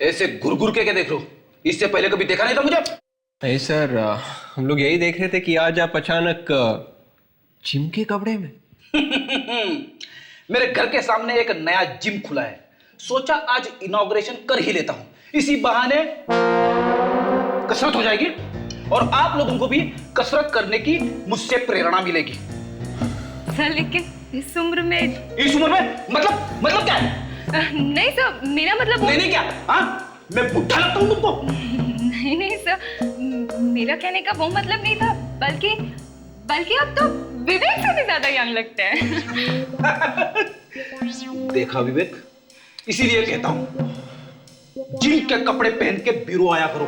ऐसे घुर के देख लो, इससे पहले कभी देखा नहीं था मुझे। नहीं सर, हम लोग यही देख रहे थे कि आज आप अचानक जिम के कपड़े में। मेरे घर के सामने एक नया जिम खुला है, सोचा आज इनॉग्रेशन कर ही लेता हूं, इसी बहाने कसरत हो जाएगी और आप लोगों को भी कसरत करने की मुझसे प्रेरणा मिलेगी। सर लेकिन इस उम्र में मतलब क्या है? नहीं सर, मेरा मतलब नहीं क्या? हाँ, मैं बुढ़ा लगता हूँ तुमको? नहीं सर, मेरा कहने का वो मतलब नहीं था, बल्कि आप तो विवेक से भी ज्यादा यंग लगते हैं। देखा विवेक, इसीलिए कहता हूं जिम के कपड़े पहन के ब्यूरो आया करो।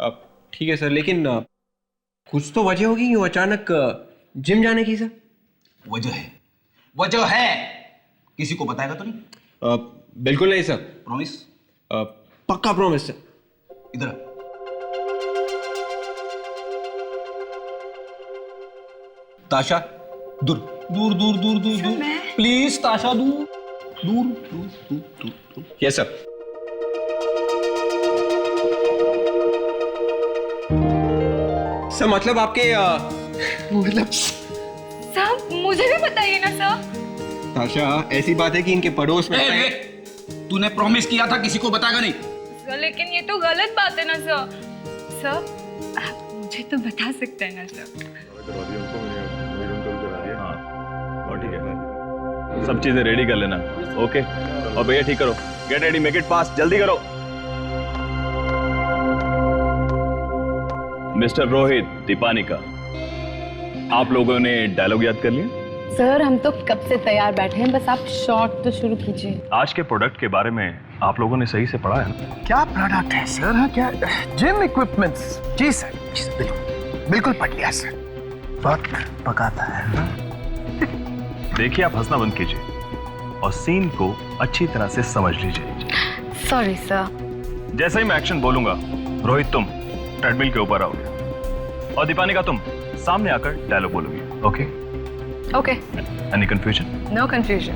अब ठीक है सर, लेकिन कुछ तो वजह होगी क्यों अचानक जिम जाने की सर? वजह है, किसी को बताएगा तो नहीं? बिल्कुल नहीं सर। प्रॉमिस? पक्का प्रॉमिस सर। इधर ताशा, दूर दूर दूर दूर दूर दूर, प्लीज ताशा, दूर दूर दूर दूर दूर। Yes sir. सर मतलब आपके मतलब साहब मुझे भी बताइए ना सर। ताशा, ऐसी बात है कि इनके पड़ोस में तूने प्रॉमिस किया था किसी को बताएगा नहीं। सर लेकिन ये तो गलत बात है ना सर। सर आप मुझे तो बता सकते हैं ना सर। हाँ ठीक है, सब चीजें रेडी कर लेना। ओके, और भैया ठीक करो, get ready, make it fast, जल्दी करो। मिस्टर रोहित दीपानिका, आप लोगों ने डायलॉग याद कर लिया? सर हम तो कब से तैयार बैठे हैं, बस आप शॉट तो शुरू कीजिए। आज के प्रोडक्ट के बारे में आप लोगों ने सही से पढ़ा है ना? क्या प्रोडक्ट है सर? हाँ क्या जिम इक्विपमेंट्स? जी सर, बिल्कुल पढ़ लिया सर। वक्त पकाता है। देखिए आप हंसना बंद कीजिए और सीन को अच्छी तरह से समझ लीजिए। Sorry sir. जैसे ही मैं एक्शन बोलूंगा, रोहित तुम ट्रेडमिल के ऊपर आओगे और दीपानिका तुम सामने आकर डायलॉग बोलोगी। Okay okay. Any confusion? No confusion.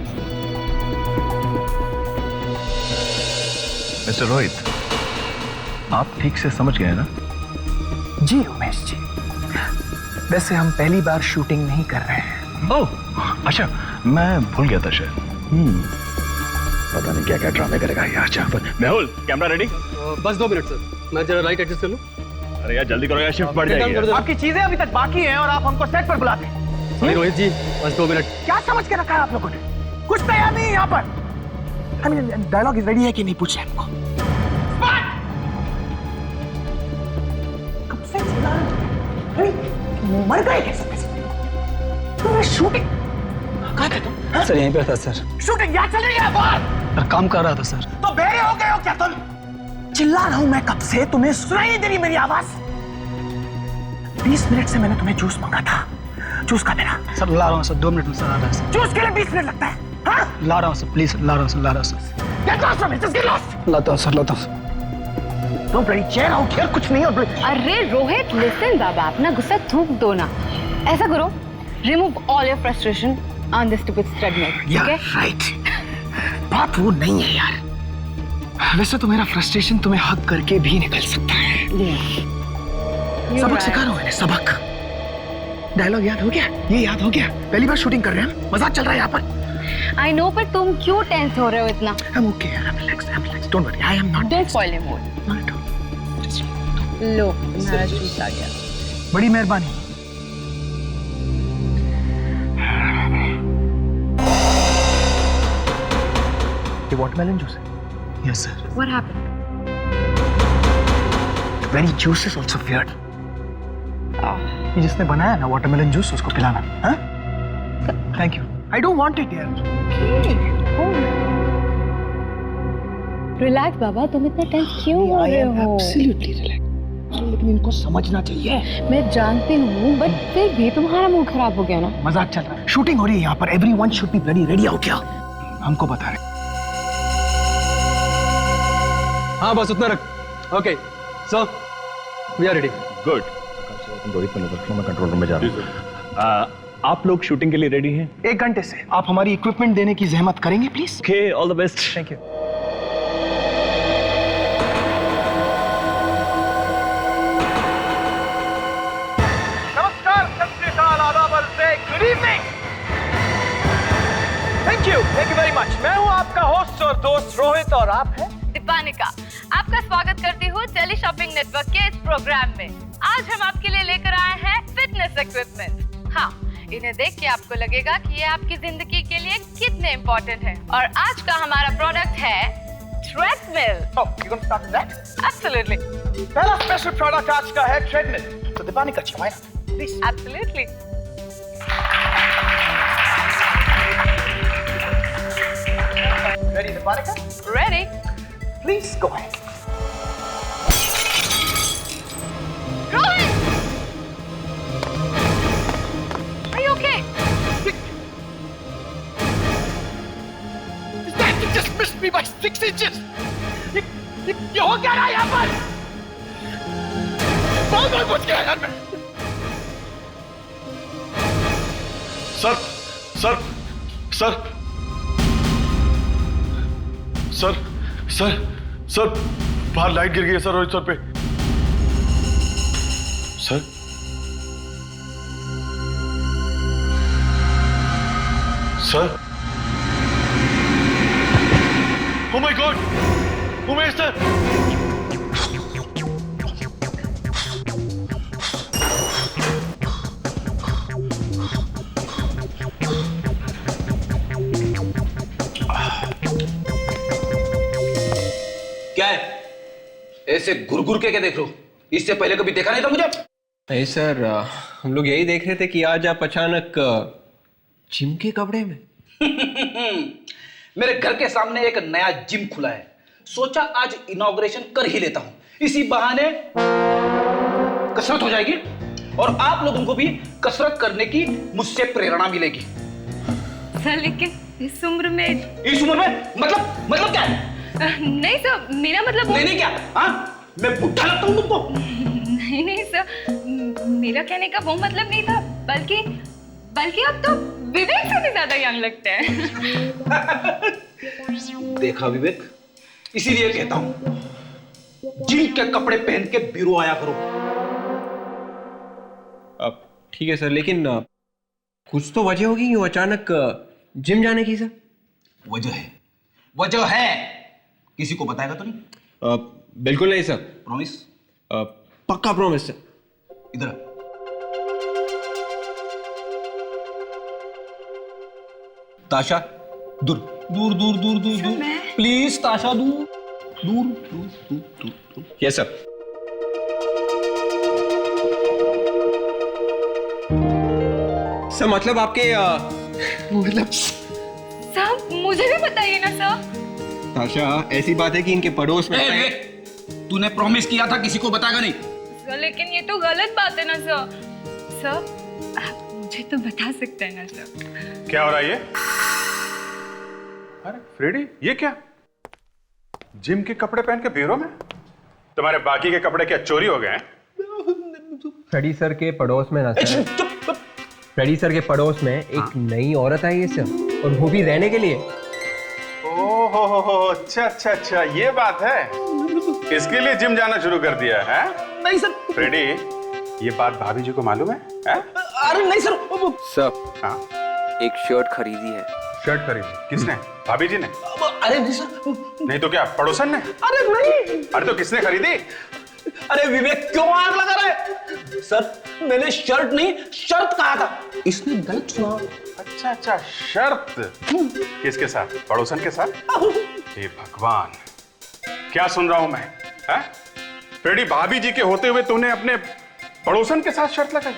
Mister Rohit, आप ठीक से समझ गए ना? जी उमेश जी, वैसे हम पहली बार शूटिंग नहीं कर रहे हैं। ओह अच्छा, मैं भूल गया था शायद। पता नहीं क्या क्या ड्रामे करेगा यार। जहाँ पर मेहुल, कैमरा रेडी? बस 2 मिनट सर, मैं जरा लाइट एडजस्ट कर लूं। अरे यार जल्दी करो यार, शिफ्ट बढ़ जाएगी। आपकी चीजें अभी तक बाकी हैं और आप हमको सेट पर बुलाते हैं। सॉरी रोहित जी, बस 2 मिनट। क्या समझ के रखा है आप लोगों ने? कुछ तैयार नहीं है यहाँ पर। डायलॉग रेडी है कि नहीं पूछे हमको। कब से चिल्ला रहे हो? मर गए कैसे? तुम्हें शूटिंग कहाँ थे तुम? सर यहीं पे था सर। शूटिंग यहाँ चल रही है बाहर? काम कर रहा था सर। तो बेरे हो गए हो क्या तुम? चिल्ला रहा हूं मैं कब से, तुम्हें सुनाई नहीं दे रही मेरी आवाज? 20 मिनट से मैंने तुम्हें जूस मांगा था, जूस का मेरा। सर ला रहा हूँ सर, 2 मिनट में सर आ रहा है सर। जूस के लिए 20 मिनट लगता है? हाँ? ला रहा हूँ सर, प्लीज ला रहा हूँ सर, ला रहा हूँ sir. Get lost from it, just get lost! लाता हूँ सर, लाता हूँ। Don't bloody chair out here, कुछ नहीं हो। अरे रोहित लिसन बाबा, अपना गुस्सा थूक दो ना। ऐसा करो, remove all your frustration on this stupid treadmill, ठीक है? राइट, बात वो नहीं है यार। वैसे तो मेरा फ्रस्ट्रेशन तुम्हें हक करके भी निकल सकता है। सबक सिखा रहा हूं मैंने, सबक। डायलॉग याद हो गया? ये याद हो गया? पहली बार शूटिंग कर रहे हैं, मजाक चल रहा है यहाँ पर। आई नो, पर तुम क्यों टेंस हो रहे हो इतना? I'm okay, I'm relaxed, don't worry, I am not. Don't spoil your mood. Not at all. Just लो, मेरा जूस आ गया। बड़ी मेहरबानी। ये वाटरमेलन जूस है? Yes sir. What happened? Very juice is also weird. Oh. ये जिसने बनाया ना वाटरमेलन जूस, उसको पिलाना। हाँ? Thank you. I don't want it यार। रिलैक्स बाबा, तुम इतना टेंस क्यों हो रहे हो? Absolutely relaxed. लेकिन इनको समझना चाहिए। मैं जानती हूँ, बट फिर भी तुम्हारा मूड खराब हो गया ना। मजाक चल रहा है। शूटिंग हो रही है यहाँ पर। Everyone should be bloody ready out here. हमको बता रहे। हाँ बस उतना रख। Okay so we are ready. Good. Rohit पे नजर रखना, मैं कंट्रोल रूम में जा रहा हूँ। आप लोग शूटिंग के लिए रेडी हैं? 1 घंटे से। आप हमारी इक्विपमेंट देने की जहमत करेंगे please? Okay, all the best. Thank you. Evening. Thank you very much. मैं हूं आपका होस्ट और दोस्त रोहित और आप हैं दीपानिका। आपका स्वागत करती हूँ टेली शॉपिंग नेटवर्क के इस प्रोग्राम में। आज हम आपके लिए लेकर आए हैं फिटनेस इक्विपमेंट। हाँ, इन्हें देख के आपको लगेगा कि ये आपकी जिंदगी के लिए कितने इम्पोर्टेंट है। और आज का हमारा प्रोडक्ट है treadmill. Oh, you gonna start with that? Absolutely, पहला स्पेशल प्रोडक्ट आज का है ट्रेडमिल। तो Deepanika ji, why not? Please. Absolutely. Ready, Deepanika? Ready? Please go ahead. Rohit! Are you okay? That thing just missed me by 6 inches. ये हो क्या रहा है यहाँ पर? बहुत बच गया यार मैं। Sir sir sir sir sir sir बाहर लाइट गिर गई है सर रोहित सर पे। Sir sir Oh my God! Umesh sir क्या है ऐसे घुर के क्या देख रहे हो? इससे पहले कभी देखा नहीं था मुझे। नहीं सर, हम लोग यही देख रहे थे कि आज आप अचानक जिम के कपड़े में। मेरे घर के सामने एक नया जिम खुला है, सोचा आज इनॉग्रेशन कर ही लेता हूं। इसी बहाने कसरत हो जाएगी और आप लोगों को भी कसरत करने की मुझसे प्रेरणा मिलेगी। सर लेकिन इस उम्र में मतलब क्या है? नहीं सर, मेरा मतलब नहीं क्या? हाँ, मैं बुढ़ा लगता हूँ तुमको? नहीं सर, मेरा कहने का वो मतलब नहीं था, बल्कि आप तो विवेक से भी ज्यादा यंग लगते हैं। देखा विवेक, इसीलिए कहता हूं जिम के कपड़े पहन के ब्यूरो आया करो। अब ठीक है सर, लेकिन कुछ तो वजह होगी क्यों अचानक जिम जाने की सर? वजह है, किसी को बताएगा तो नहीं? बिल्कुल नहीं सर। प्रॉमिस? पक्का प्रॉमिस सर। इधर आ। ताशा दूर दूर दूर दूर दूर दूर प्लीज ताशा दूर दूर दूर दूर दूर। Yes sir. सर मतलब आपके मतलब साहब मुझे भी बताइए ना सर। ताशा, ऐसी बात है कि इनके पड़ोस में तूने प्रॉमिस किया था किसी को बताएगा नहीं। सर लेकिन ये तो गलत बात है ना सर। सर आप मुझे तो बता सकते हैं ना सर। क्या हो रहा है ये? अरे फ्रेडी, ये क्या? जिम के कपड़े पहन के ब्यूरो में? तुम्हारे बाकी के कपड़े क्या चोरी हो गए हैं? फ्रेडी सर के पड़ोस में ना सर, फ्रेडी सर के पड़ोस में एक नई औरत आई है सर, और वो भी रहने के लिए। ओहो, अच्छा, ये बात है। इसके लिए जिम जाना शुरू कर दिया है? नहीं सर। फ्रेडी, ये बात भाभी जी को मालूम है? अरे नहीं सर। सर हाँ, एक शर्ट खरीदी है। शर्ट खरीदी? किसने? भाभी जी ने? अरे नहीं सर। नहीं तो क्या पड़ोसन ने? अरे नहीं। अरे तो किसने खरीदी? अरे विवेक क्यों आग लगा रहा है? सर मैंने शर्ट नहीं शर्त कहा था, इसने गलत सुना। अच्छा, शर्त। किसके साथ? पड़ोसन के साथ? हे भगवान, क्या सुन रहा हूं मैं? फ्रेडी, भाभी जी के होते हुए तूने अपने पड़ोसन के साथ शर्त लगाई?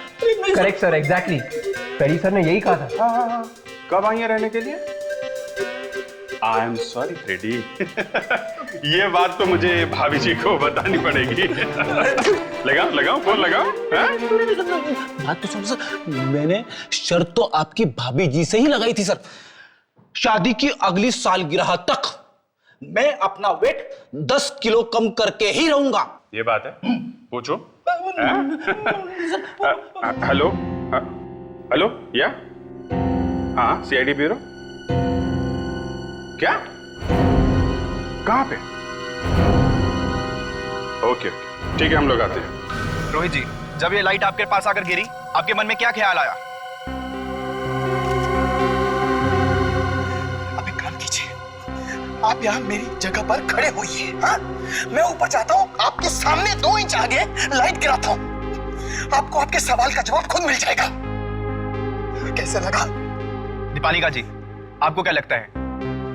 Correct sir, exactly. Freddy sir ने यही कहा था। हाँ। कब आई है रहने के लिए? I am sorry Freddy. ये बात तो मुझे भाभी जी को बतानी पड़ेगी। लगाओ फोन लगाओ। बात तो सुनो सर, मैंने शर्त तो आपकी भाभी जी से ही लगाई थी सर। शादी की अगली सालगिरह तक मैं अपना वेट 10 किलो कम करके ही रहूंगा। ये बात है? पूछो। हेलो या? हाँ, सीआईडी ब्यूरो। क्या? कहाँ पे? ओके, ठीक है, हम लोग आते हैं। रोहित जी, जब ये लाइट आपके पास आकर गिरी, आपके मन में क्या ख्याल आया? आप यहाँ मेरी जगह पर खड़े होइए। हाँ, मैं ऊपर जाता हूँ, आपके सामने 2 इंच आगे लाइट गिराता हूँ, आपको आपके सवाल का जवाब खुद मिल जाएगा। कैसे लगा? दीपानिका जी, आपको क्या लगता है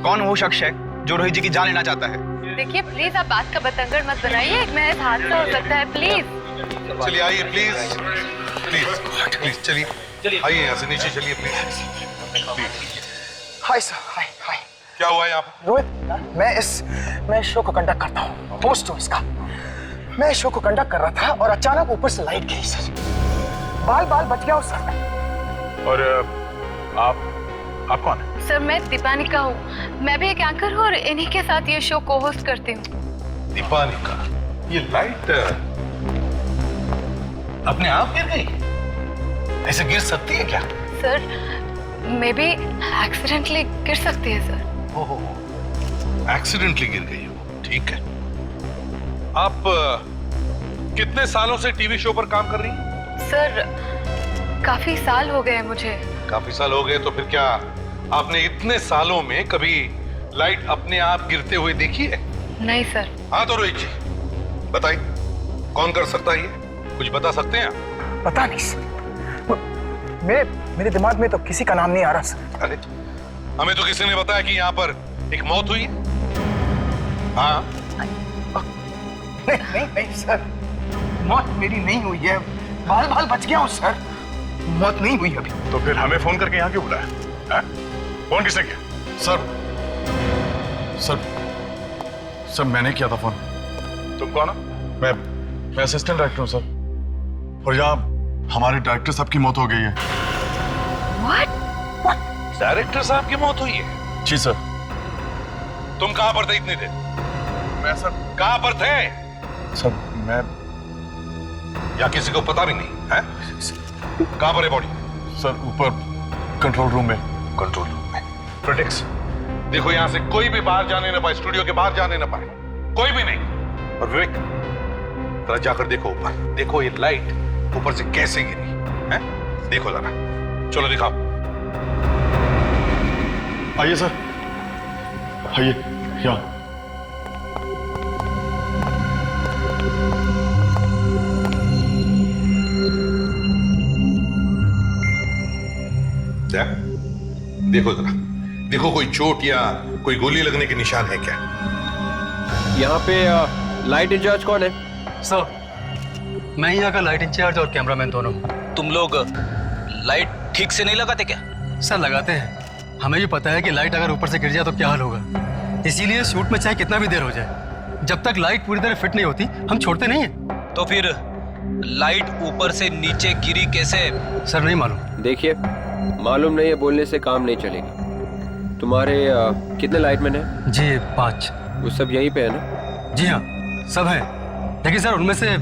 कौन वो शख्स है जो रोहित जी की जान लेना चाहता है? देखिए प्लीज आप बात का बतंगड़ मत बनाइए, एक महज हादसा हो सकता है, प्लीज। चलिए आइए प्लीज, प्लीज प्लीज चलिए आइए यहाँ से नीचे चलिए प्लीज। हाय सर, हाय हाय। क्या हुआ यहाँ पर? रोहित, मैं शो को कंडक्ट करता हूँ, होस्ट हूँ इसका। मैं शो को कंडक्ट कर रहा था और अचानक ऊपर से लाइट गिरी सर, बाल बच गया उस सर। और आप कौन है? सर मैं दीपानिका हूँ, मैं भी एक एंकर हूँ और इन्हीं के साथ ये शो को होस्ट करती हूँ। दीपानिका, ये लाइट अपने आप गिर गई? ऐसे गिर सकती है क्या? सर मे बी एक्सीडेंटली गिर सकती है सर। ओहो, एक्सीडेंटली गिर गई हो, ठीक है। आप कितने सालों से टीवी शो पर काम कर रही हैं? सर काफी साल हो गए मुझे। काफी साल हो गए, तो फिर क्या आपने इतने सालों में कभी लाइट अपने आप गिरते हुए देखी है? नहीं सर। हाँ तो रोहित जी बताइए, कौन कर सकता है ये? कुछ बता सकते हैं आप? पता नहीं सर, मेरे दिमाग में तो किसी का नाम नहीं आ रहा सर। अरे हमें तो किसी ने बताया कि यहाँ पर एक मौत हुई है। हाँ नहीं सर, मौत मेरी नहीं हुई है, बाल बच गया हूँ सर, मौत नहीं हुई अभी। तो फिर हमें फोन करके यहाँ क्यों बुलाया? हाँ? फोन किसने किया? सर मैंने किया था फोन। तुम कौन हो? मैं असिस्टेंट डायरेक्टर हूँ सर, और यहाँ हमारे डायरेक्टर साहब की मौत हो गई है। What? डायरेक्टर साहब की मौत हुई है? जी सर। तुम कहाँ पर थे इतनी देर? मैं सर कहाँ पर थे? सर मैं, या किसी को पता भी नहीं है? कहाँ पर है बॉडी? सर ऊपर कंट्रोल रूम में। कंट्रोल रूम में। प्रोटेक्स, देखो यहाँ से कोई भी बाहर जाने ना पाए, स्टूडियो के बाहर जाने ना पाए, कोई भी नहीं। और विवेक, जरा जाकर देखो ऊपर, देखो ये लाइट ऊपर से कैसे गिरी है, देखो जरा, चलो दिखाओ। आइए सर, आइए यहाँ। देखो जरा, देखो कोई चोट या कोई गोली लगने के निशान है क्या? यहाँ पे लाइट इंचार्ज कौन है? सर मैं यहाँ का लाइट इंचार्ज और कैमरामैन दोनों। तुम लोग लाइट ठीक से नहीं लगाते क्या? सर लगाते हैं, हमें भी पता है कि लाइट अगर ऊपर से गिर जाए तो क्या हाल होगा, इसीलिए शूट में चाहे कितना भी देर हो जाए, जब तक लाइट पूरी तरह फिट नहीं होती हम छोड़ते नहीं है। तो फिर लाइट ऊपर से नीचे गिरी कैसे? सर नहीं मालूम। देखिए, मालूम नहीं है बोलने से काम नहीं चलेगा। तुम्हारे कितने लाइटमैन हैं? जी 5। वो सब यहीं पे है ना? जी हाँ सब है, लेकिन सर उनमें से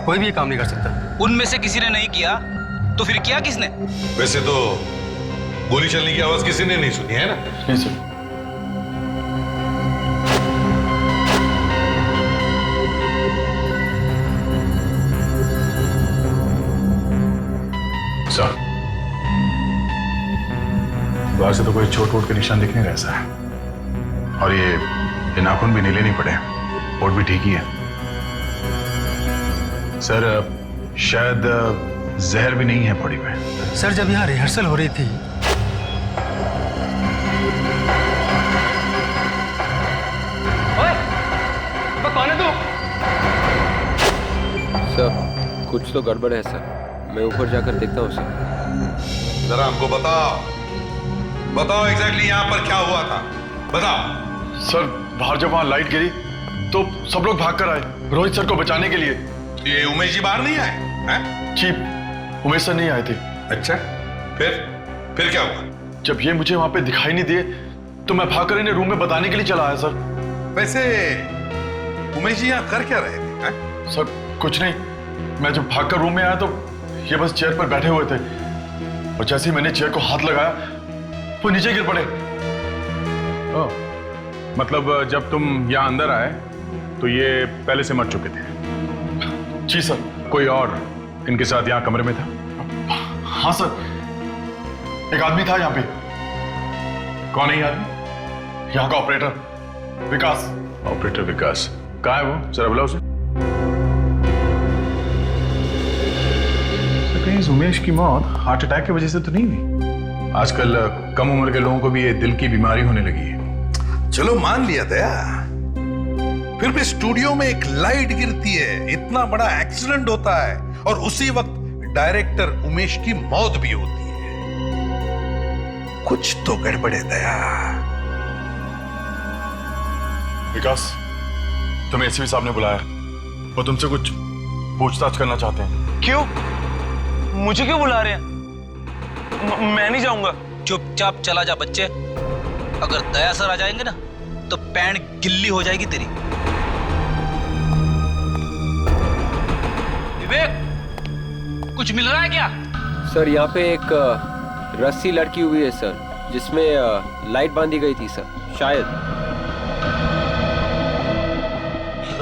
कोई भी काम नहीं कर सकता। उनमें से किसी ने नहीं किया तो फिर किया किसने? वैसे तो गोली चलने की आवाज किसी ने नहीं सुनी है ना? नहीं सर। सर बाहर से तो कोई चोट वोट के निशान दिख नहीं रहा सर, और ये नाखून भी नीले नहीं पड़े, वोट भी ठीक ही है सर। शायद जहर भी नहीं है बॉडी में। सर जब यहाँ रिहर्सल हो रही थी कौन है तू? सर कुछ तो गड़बड़ है सर, मैं ऊपर जाकर देखता हूँ सर। जरा हमको बताओ एग्जैक्टली यहाँ पर क्या हुआ था, बताओ। सर बाहर जब वहां लाइट गिरी तो सब लोग भाग कर आए रोहित सर को बचाने के लिए। तो ये उमेश जी बाहर नहीं आए हैं? जी उमेश सर नहीं आए थे। अच्छा, फिर क्या हुआ? जब ये मुझे वहां पे दिखाई नहीं दिए तो मैं भागकर इन्हें रूम में बताने के लिए चला आया सर। वैसे उमेश जी यहाँ कर क्या रहे थे? हैं? सर कुछ नहीं, मैं जब भागकर रूम में आया तो ये बस चेयर पर बैठे हुए थे, और जैसे ही मैंने चेयर को हाथ लगाया वो नीचे गिर पड़े। मतलब जब तुम यहाँ अंदर आए तो ये पहले से मर चुके थे? जी सर। कोई और इनके साथ यहाँ कमरे में था? हाँ सर, एक आदमी था यहाँ पे। कौन है ये आदमी? यहाँ का ऑपरेटर, विकास। ऑपरेटर विकास कहाँ है वो? जरा बुलाओ उसे। तो कहीं उमेश की मौत हार्ट अटैक की वजह से तो नहीं हुई? आजकल कम उम्र के लोगों को भी ये दिल की बीमारी होने लगी है। चलो मान लिया दया, फिर भी स्टूडियो में एक लाइट गिरती है, इतना बड़ा एक्सीडेंट होता है और उसी वक्त डायरेक्टर उमेश की मौत भी होती है। कुछ तो गड़बड़ है दया। विकास, तुम्हें एसपी साहब ने बुलाया, वो तुमसे कुछ पूछताछ करना चाहते हैं। क्यों? मुझे क्यों बुला रहे हैं? मैं नहीं जाऊंगा। चुपचाप चला जा बच्चे, अगर दया सर आ जाएंगे ना तो पैंट गिल्ली हो जाएगी तेरी। विवेक, कुछ मिल रहा है क्या? सर यहाँ पे एक रस्सी लटकी हुई है सर, जिसमें लाइट बांधी गई थी सर, शायद।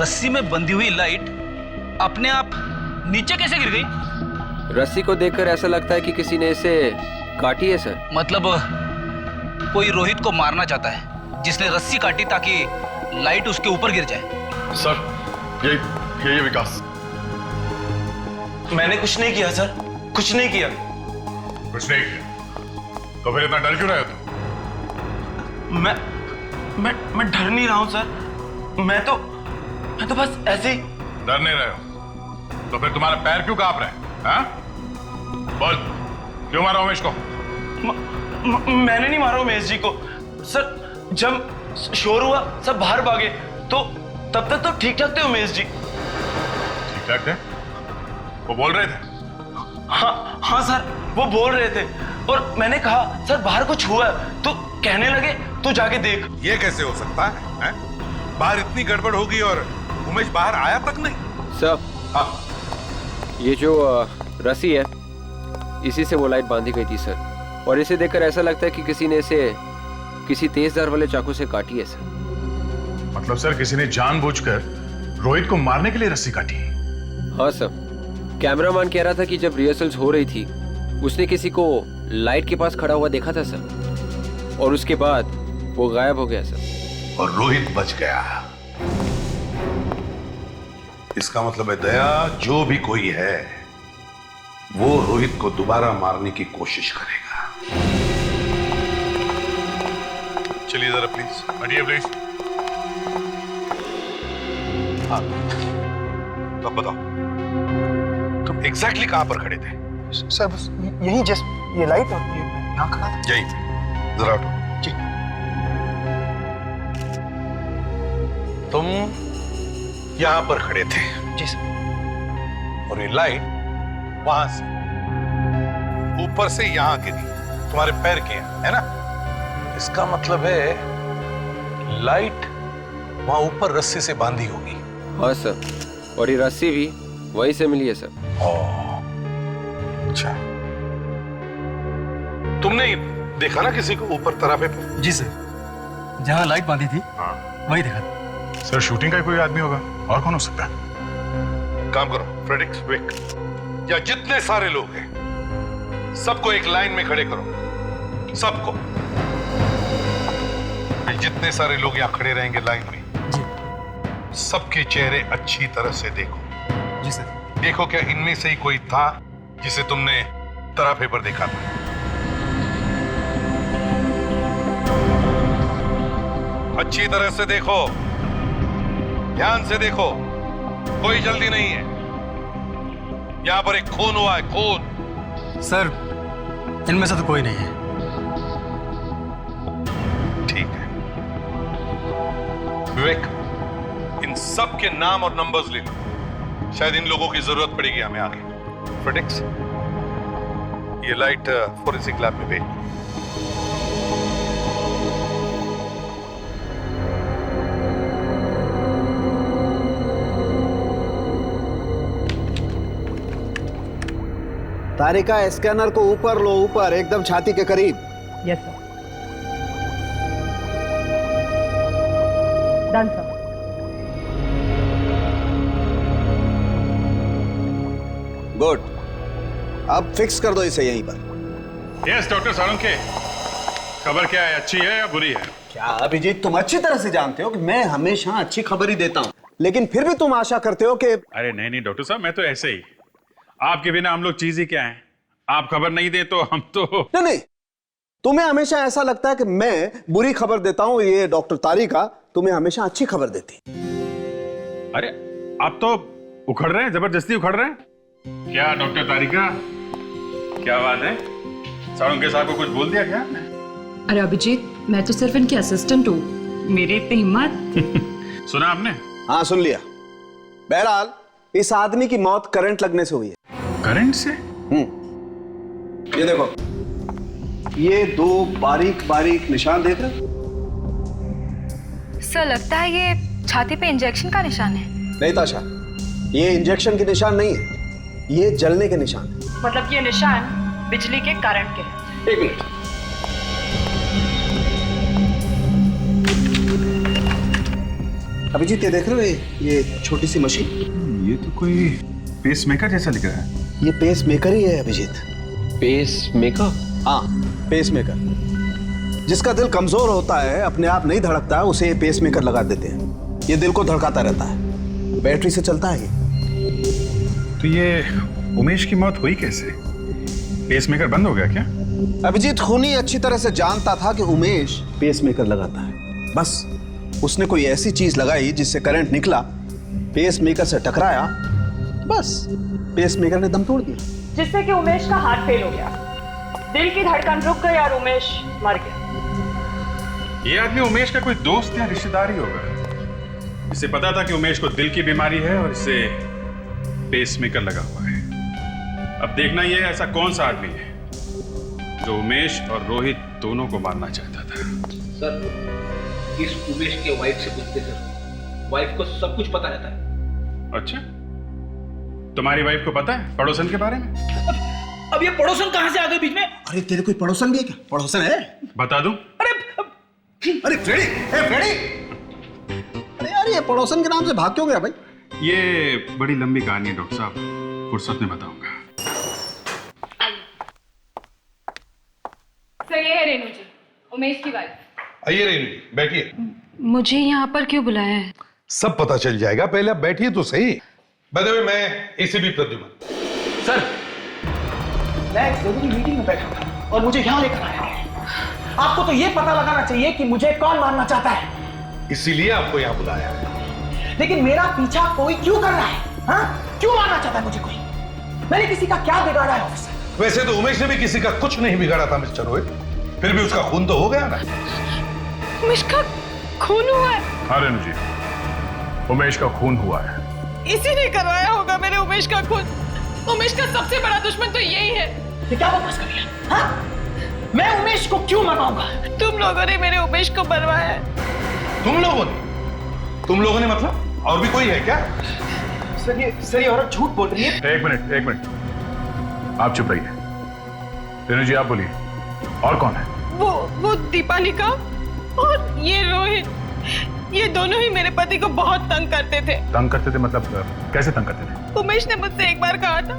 रस्सी में बंधी हुई लाइट अपने आप नीचे कैसे गिर गई? रस्सी को देखकर ऐसा लगता है कि किसी ने इसे काटी है सर। मतलब कोई रोहित को मारना चाहता है जिसने रस्सी काटी ताकि लाइट उसके ऊपर गिर जाए। सर ये विकास। मैंने कुछ नहीं किया सर, कुछ नहीं किया। कुछ नहीं किया तो फिर इतना डर क्यों रहे हो? मैं डर नहीं रहा हूं सर। मैं तो बस ऐसे ही। डर नहीं रहे हो तो फिर तुम्हारा पैर क्यों कांप रहा है? हाँ? बोल, क्यों मारा उमेश को? मैंने नहीं मारा उमेश जी को सर। जब शोर हुआ सब बाहर भागे तो तब तक तो ठीक ठाक थे उमेश जी। ठीक ठाक थे? वो बोल रहे थे? हाँ सर, वो बोल रहे थे और मैंने कहा सर बाहर कुछ हुआ है, तो कहने लगे तू जाके देख। ये कैसे हो सकता है? बाहर इतनी गड़बड़ होगी और उमेश बाहर आया तक नहीं। सर हाँ, ये जो रस्सी है इसी से वो लाइट बांधी गई थी सर, और इसे देखकर ऐसा लगता है कि किसी ने इसे किसी तेजधार वाले चाकू से काटी है सर। मतलब सर किसी ने जानबूझकर रोहित को मारने के लिए रस्सी काटी? हाँ सर, कैमरामैन कह रहा था कि जब रिहर्सल्स हो रही थी उसने किसी को लाइट के पास खड़ा हुआ देखा था सर, और उसके बाद वो गायब हो गया सर। और रोहित बच गया। इसका मतलब है दया, जो भी कोई है वो रोहित को दोबारा मारने की कोशिश करेगा। चलिए जरा प्लीज। हटिए प्लीज। हाँ, तो बताओ तुम एग्जैक्टली कहां पर खड़े थे? सर बस यही, जस्ट ये लाइट और ये यहाँ खड़ा था। यही पे, जरा उठो। जी। तुम यहां पर खड़े थे? जी सर। और ये लाइट वहां से ऊपर से यहां गिरी, तुम्हारे पैर के यहाँ, है ना? इसका मतलब है लाइट वहां ऊपर रस्सी से बांधी होगी। हाँ सर, और ये रस्सी भी वहीं से मिली है सर। अच्छा, तुमने देखा ना किसी को ऊपर तराफे पर? जी सर, जहाँ लाइट बांधी थी वही देखा। सर शूटिंग का कोई आदमी होगा, और कौन हो सकता है? काम करो फ्रेडरिक विक, या जितने सारे लोग हैं सबको एक लाइन में खड़े करो, सबको। जितने सारे लोग यहाँ खड़े रहेंगे लाइन में जी, सबके चेहरे अच्छी तरह से देखो। जी सर। देखो क्या इनमें से ही कोई था जिसे तुमने तराफे पर देखा था? अच्छी तरह से देखो, ध्यान से देखो, कोई जल्दी नहीं है। यहां पर एक खून हुआ है, खून। सर इनमें से तो कोई नहीं है। ठीक है विवेक, इन सब के नाम और नंबर्स ले लो, शायद इन लोगों की जरूरत पड़ेगी हमें आगे। फ्रेडिक्स, ये लाइट फोरेंसिक लैब में भेज। तारिका, स्कैनर को ऊपर लो, ऊपर एकदम छाती के करीब। Yes sir. Done sir. Good, अब फिक्स कर दो इसे यहीं पर। यस डॉक्टर सारंग के, खबर क्या है, अच्छी है या बुरी है? क्या अभिजीत, तुम अच्छी तरह से जानते हो कि मैं हमेशा अच्छी खबर ही देता हूँ, लेकिन फिर भी तुम आशा करते हो कि अरे नहीं नहीं डॉक्टर साहब, मैं तो ऐसे ही, आपके बिना हम लोग चीज ही क्या है। आप खबर नहीं दे तो हम तो नहीं, तुम्हें हमेशा ऐसा लगता है कि मैं बुरी खबर देता हूँ। ये डॉक्टर तारिका तुम्हें हमेशा अच्छी खबर देती। अरे आप तो उखड़ रहे हैं, जबरदस्ती उखड़ रहे हैं। क्या डॉक्टर तारिका, क्या बात है? सारुण के साहब को कुछ बोल दिया क्या आपने? अरे अभिजीत, मैं तो सिर्फ इनकी असिस्टेंट हूँ, मेरे इतनी हिम्मत। सुना आपने? हाँ सुन लिया। बहरहाल इस आदमी की मौत करंट लगने से हुई है। करंट से? ये देखो, ये दो बारीक बारीक निशान देख रहे हो? सर लगता है ये छाती पे इंजेक्शन का निशान है। नहीं ताशा, ये इंजेक्शन के निशान नहीं है, ये जलने के निशान है। मतलब ये निशान बिजली के करंट के हैं। एक मिनट, अभिजीत ये देख रहे हो, ये छोटी सी मशीन? ये तो कोई पेस मेकर जैसा दिख रहा है। ये पेस मेकर ही है अभिजीत। Pacemaker? हाँ, पेस मेकर। जिसका दिल कमजोर होता है, अपने आप नहीं धड़कता है, उसे पेस मेकर लगा देते हैं। ये दिल को धड़काता रहता है, बैटरी से चलता है ये। तो ये उमेश की मौत हुई कैसे? पेस मेकर बंद हो गया क्या? अभिजीत खूनी अच्छी तरह से जानता था कि उमेश पेस मेकर लगाता है। बस उसने कोई ऐसी चीज लगाई जिससे करंट निकला, पेस मेकर से टकराया, बस पेस मेकर ने दम तोड़ दिया, जिससे कि उमेश का हार्ट फेल हो गया, दिल की धड़कन रुक गई और उमेश मर गया। ये आदमी उमेश का कोई दोस्त या रिश्तेदार ही होगा। इसे पता था कि उमेश को दिल की बीमारी है और इसे पेस मेकर लगा हुआ है। अब देखना ये ऐसा कौन सा आदमी है जो उमेश और रोहित दोनों को मारना चाहता था। सर इस उमेश के वाइफ से पूछते सर, वाइफ को सब कुछ पता रहता है। अच्छा, तुम्हारी वाइफ को पता है पड़ोसन के बारे में? अब ये पड़ोसन कहां से आ गए बीच में? अरे तेरे कोई पड़ोसन भी है क्या? पड़ोसन है? बता दूं? अरे फ्रेडी, फ्रेडी! अरे यार ये पड़ोसन के नाम से भाग क्यों गया भाई? ये बड़ी लंबी कहानी है डॉक्टर साहब, फुर्सत में बताऊंगा। सर ये है रेनू जी, उमेश की वाइफ। आइए रेनू जी, बैठिए। मुझे यहाँ पर क्यों बुलाया है? सब पता चल जाएगा, पहले आप बैठिए तो सही। बदले मैं एसीपी प्रद्युमन। सर मैं एक जरूरी मीटिंग में बैठा था और मुझे यहाँ लेकर आया है। आपको तो ये पता लगाना चाहिए कि मुझे कौन मारना चाहता है, इसीलिए आपको यहाँ बुलाया है। लेकिन मेरा पीछा कोई क्यों कर रहा है? हाँ, क्यों मारना चाहता है मुझे कोई? मैंने किसी का क्या बिगाड़ा है ऑफिसर? वैसे तो उमेश ने भी किसी का कुछ नहीं बिगाड़ा था मिस्टर रोहित, फिर भी उसका खून तो हो गया ना। उमेश का खून हुआ है? हाँ रेनू जी, उमेश का खून हुआ है। इसी ने करवाया होगा मेरे उमेश का खून। उमेश का सबसे बड़ा दुश्मन तो यही है। ये क्या बकवास कर रही है? हाँ? मैं उमेश को क्यों मरवाऊंगा? तुम लोगों ने मेरे उमेश को मरवाया है। तुम लोगों ने मतलब? और भी कोई है क्या? सर ये औरत झूठ बोल रही है। एक मिनट, आप चुप रहिए। रेनू जी आप बोलिए, और कौन है? वो दीपालिका और ये रोहित, ये दोनों ही मेरे पति को बहुत तंग करते थे। तंग करते थे मतलब कैसे तंग करते थे? उमेश ने मुझसे एक बार कहा था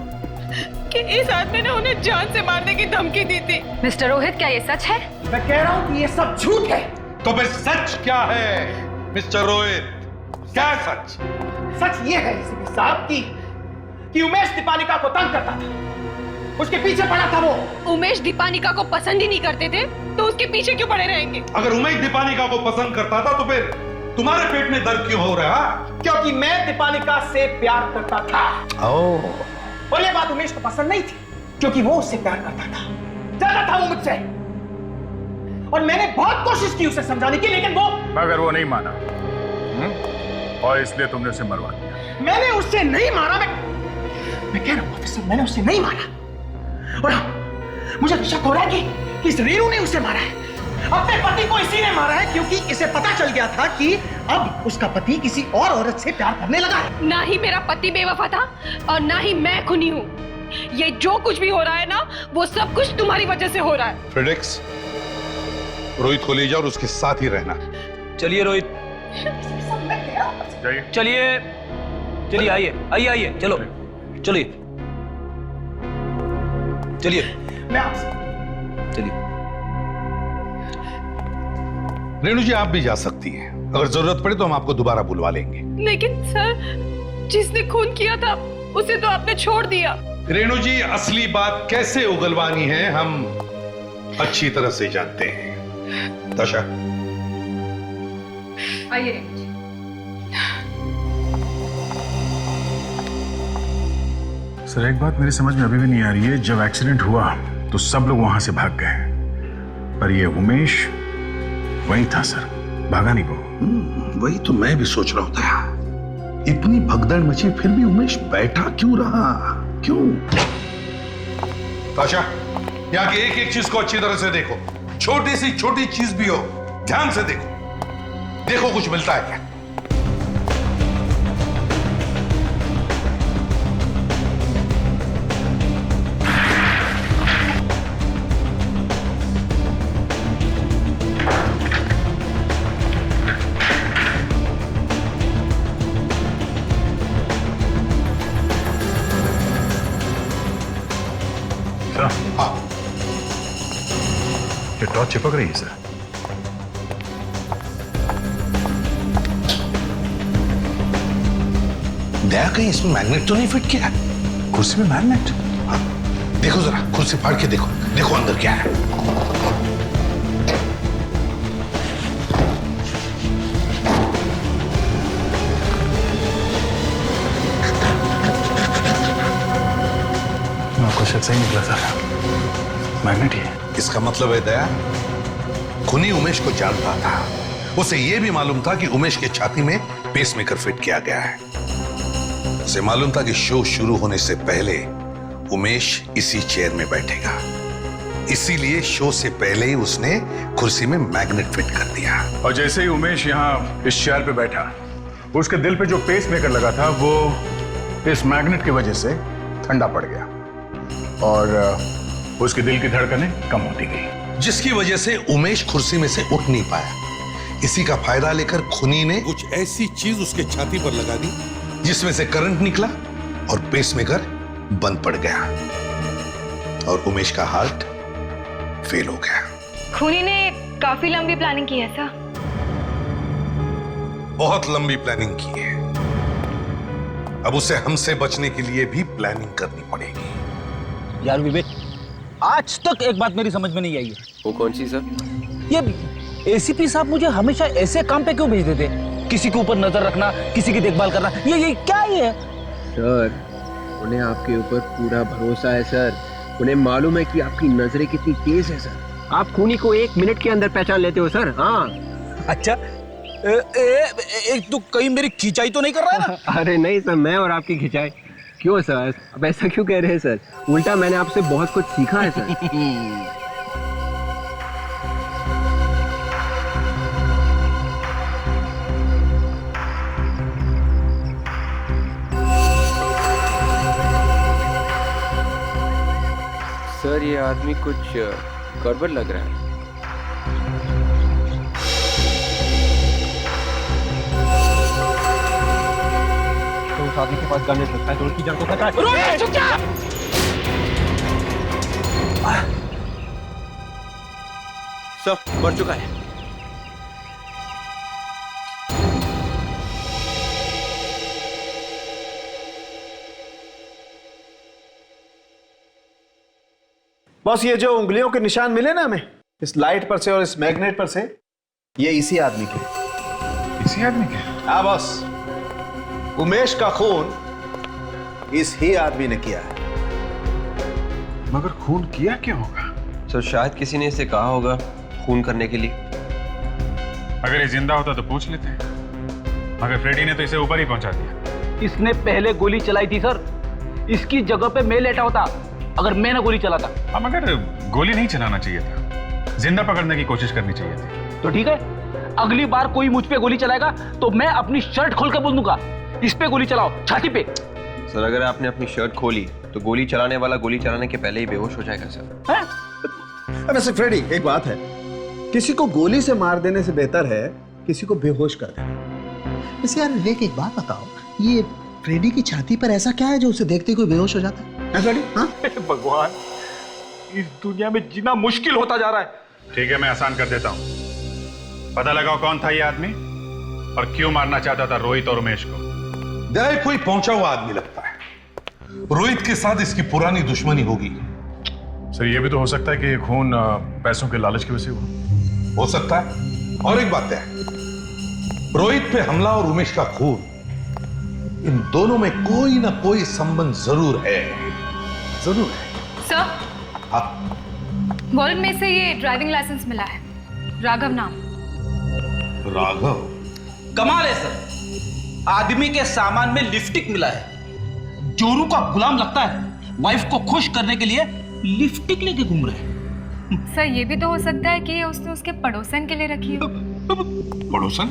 कि इस आदमी ने उन्हें जान से मारने की धमकी दी थी। मिस्टर रोहित, क्या ये सच है? मैं कह रहा हूँ कि ये सब झूठ है। तो फिर सच क्या है मिस्टर रोहित? क्या सच? सच ये है एसीपी साहब कि उमेश दीपालिका को तंग करता था, उसके पीछे पड़ा था वो। उमेश दीपालिका को पसंद ही नहीं करते थे तो उसके पीछे क्यों पड़े रहेंगे? अगर उमेश दीपालिका को पसंद करता था तो फिर तुम्हारे पेट में दर्द क्यों हो रहा? क्योंकि मैं दीपालिका से प्यार करता था। और ये बात उमेश को पसंद नहीं थी, क्योंकि वो उससे प्यार करता था, ज्यादा था वो मुझसे। और मैंने बहुत कोशिश की उसे समझाने की, लेकिन मगर वो नहीं माना, और इसलिए तुमने उसे मरवा दिया। मैंने उससे नहीं मारा। मैं कह रहा हूं ऑफिसर, मैंने उससे नहीं मारा। और मुझे शक हो रहा है कि इस रेनू ने उसे मारा है। अपने पति को इसी ने मारा है, क्योंकि इसे पता चल गया था कि अब उसका पति किसी और औरत से प्यार करने लगा है। ना ही मेरा पति बेवफा था और ना ही मैं खूनी हूँ। ये जो कुछ भी हो रहा है ना, वो सब कुछ तुम्हारी वजह से हो रहा है। फ्रेडेक्स, रोहित को ले जाओ और उसके साथ ही रहना। चलिए रोहित, चलिए आइए, चलो चलिए मैं आपसे, चलिए। रेणु जी, आप भी जा सकती हैं। अगर जरूरत पड़े तो हम आपको दोबारा बुलवा लेंगे। लेकिन सर, जिसने खून किया था उसे तो आपने छोड़ दिया। रेणु जी, असली बात कैसे उगलवानी है हम अच्छी तरह से जानते हैं। ताशा, आइए रेणु जी। सर, एक बात मेरी समझ में अभी भी नहीं आ रही है। जब एक्सीडेंट हुआ तो सब लोग वहां से भाग गए, पर ये उमेश वही था सर, भागा नहीं वो। वही तो मैं भी सोच रहा था। इतनी भगदड़ मची फिर भी उमेश बैठा क्यों रहा? क्यों? ताशा, यहाँ की एक एक चीज को अच्छी तरह से देखो। छोटी सी छोटी चीज भी हो, ध्यान से देखो। देखो कुछ मिलता है क्या? हाँ, ये टॉर्च चिपक रही है सर। दया, कहीं इसमें मैग्नेट तो नहीं फिट किया है? कुर्सी में मैग्नेट? हाँ, देखो जरा, कुर्सी फाड़ के देखो, देखो अंदर क्या है। आपको शायद सही निकला सर, मैग्नेट ही है। इसका मतलब है दया, खुनी उमेश को जानता था। उसे यह भी मालूम था कि उमेश के छाती में पेसमेकर फिट किया गया है। उसे मालूम था कि शो शुरू होने से पहले उमेश इसी चेयर में बैठेगा, इसीलिए शो से पहले ही उसने कुर्सी में मैग्नेट फिट कर दिया। और जैसे ही उमेश यहाँ इस चेयर पे बैठा, उसके दिल पे जो पेसमेकर लगा था वो इस मैग्नेट की वजह से ठंडा पड़ गया और उसके दिल की धड़कनें कम होती गई, जिसकी वजह से उमेश कुर्सी में से उठ नहीं पाया। इसी का फायदा लेकर खुनी ने कुछ ऐसी चीज उसके छाती पर लगा दी जिसमें से करंट निकला और पेसमेकर बंद पड़ गया और उमेश का हार्ट फेल हो गया। खूनी ने काफी लंबी प्लानिंग की है सर। बहुत लंबी प्लानिंग की है। अब उसे हमसे बचने के लिए भी प्लानिंग करनी पड़ेगी। यार विवेक, आज तक एक बात मेरी समझ में नहीं आई है। वो कौन सी सर? ये एसीपी साहब मुझे हमेशा ऐसे काम पे क्यों भेज देते? किसी के ऊपर नजर रखना, किसी की देखभाल करना, ये क्या है? सर, उन्हें आपके ऊपर पूरा भरोसा है सर। उन्हें मालूम है कि आपकी नजरें कितनी तेज है सर। आप खूनी को 1 मिनट के अंदर पहचान लेते हो सर। हाँ। अच्छा, एक तो कहीं मेरी खिंचाई तो नहीं कर रहा है ना? अरे नहीं सर, मैं और आपकी खिंचाई क्यों सर? अब ऐसा क्यों कह रहे हैं सर? उल्टा मैंने आपसे बहुत कुछ सीखा है सर। सर, ये आदमी कुछ गड़बड़ लग रहा है। तो उस आदमी के पास गन है, तो उसकी जान को खतरा है। चुप जा! सर, मर चुका है। बॉस, ये जो उंगलियों के निशान मिले ना हमें, इस लाइट पर से और इस मैग्नेट पर से, ये इसी आदमी के। इसी आदमी के? हाँ बॉस, उमेश का खून इस ही आदमी ने किया है। मगर खून किया क्या होगा? सर, शायद किसी ने इसे कहा होगा खून करने के लिए। अगर ये जिंदा होता तो पूछ लेते हैं, मगर फ्रेडी ने तो इसे ऊपर ही पहुंचा दिया। इसने पहले गोली चलाई थी सर। इसकी जगह पे मैं लेटा होता अगर मैं ना गोली चलाता। हाँ, मगर गोली नहीं चलाना चाहिए था, जिंदा पकड़ने की कोशिश करनी चाहिए थी। तो ठीक है, अगली बार कोई मुझ पे गोली चलाएगा तो मैं अपनी शर्ट खोल कर बोल दूंगा, इस पे गोली चलाओ, छाती पे। सर, अगर आपने अपनी शर्ट खोली तो गोली चलाने वाला गोली चलाने के पहले ही बेहोश हो जाएगा सर। वैसे फ्रेडी, एक बात है, किसी को गोली से मार देने से बेहतर है किसी को बेहोश कर देना। वैसे यार विवेक, एक बात बताओ, ये फ्रेडी की छाती पर ऐसा क्या है जो उसे देखते ही कोई बेहोश हो जाता है? फ्रेडी? हाँ? भगवान, इस दुनिया में जीना मुश्किल होता जा रहा है। ठीक है, मैं आसान कर देता हूं। पता लगाओ कौन था ये आदमी और क्यों मारना चाहता था रोहित और उमेश को। दया कोई पहुंचा हुआ आदमी लगता है। रोहित के साथ इसकी पुरानी दुश्मनी होगी। सर ये भी तो हो सकता है कि ये खून पैसों के लालच की वजह से हुआ। हो सकता है। और एक बात है, रोहित पे हमला और उमेश का खून, इन दोनों में कोई ना कोई संबंध जरूर है। जरूर है। सर, हाँ, वॉलेट में से ये ड्राइविंग लाइसेंस मिला है, राघव नाम। राघव? कमाल है सर, आदमी के सामान में लिपस्टिक मिला है। जोरू का गुलाम लगता है, वाइफ को खुश करने के लिए लिपस्टिक लेके घूम रहे हैं। सर ये भी तो हो सकता है कि उसने उसके पड़ोसन के लिए रखी हो। पड़ोसन?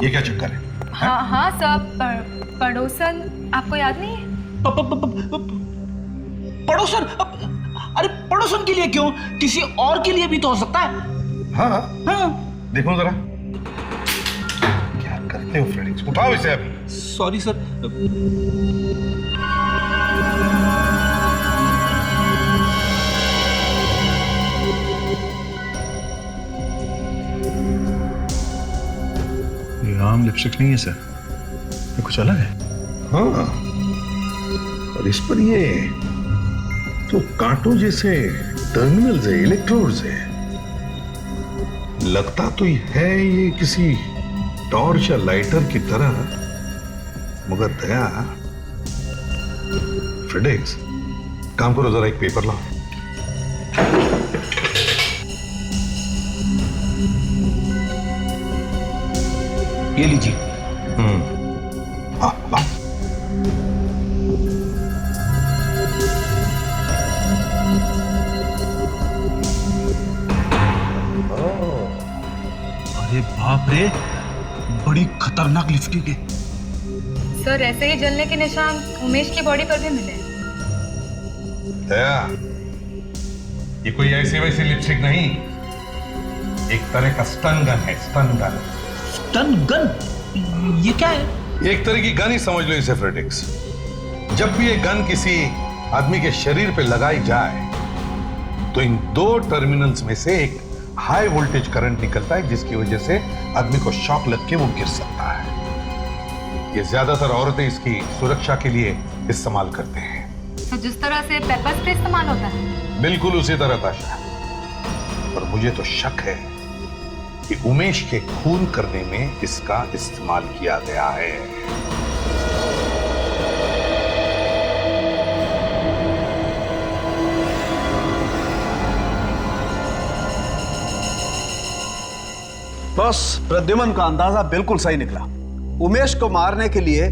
ये क्या चक्कर है? हाँ हाँ सर, पड़ोसन आपको याद नहीं है? पड़ोसन? अरे पड़ोसन के लिए क्यों, किसी और के लिए भी तो हो सकता है। हाँ हाँ, देखो जरा क्या करते हो फ्रेंड्स, उठाओ इसे अभी। Sorry sir. ये आम लिपस्टिक नहीं है सर, ये कुछ अलग है। हाँ, और इस पर ये तो कांटों जैसे टर्मिनल्स है, इलेक्ट्रोड्स है। लगता तो है ये किसी टॉर्च या लाइटर की तरह, मगर दया, फ्रेडेक्स, काम करो, जरा एक पेपर लाओ। ये लीजिए। हाँ, लाओ। अरे बाप रे, बड़ी खतरनाक लिपस्टिक है। सर ऐसे ही जलने के निशान उमेश की बॉडी पर भी मिले। दया, ये कोई ऐसी वैसी लिपस्टिक नहीं, एक तरह का स्टन गन है। Stun gun. Stun gun? ये क्या है? एक तरह की गन ही समझ लो इसे फ्रेडेक्स। जब भी ये गन किसी आदमी के शरीर पे लगाई जाए तो इन दो टर्मिनल्स में से एक हाई वोल्टेज करंट निकलता है, जिसकी वजह से आदमी को शॉक लग के वो गिर सकता है। ये ज्यादातर औरतें इसकी सुरक्षा के लिए इस्तेमाल करते हैं। तो जिस तरह से पेपर स्प्रे इस्तेमाल होता है? बिल्कुल उसी तरह ताशा। और मुझे तो शक है कि उमेश के खून करने में इसका इस्तेमाल किया गया है। बॉस, प्रद्युमन का अंदाजा बिल्कुल सही निकला। उमेश को मारने के लिए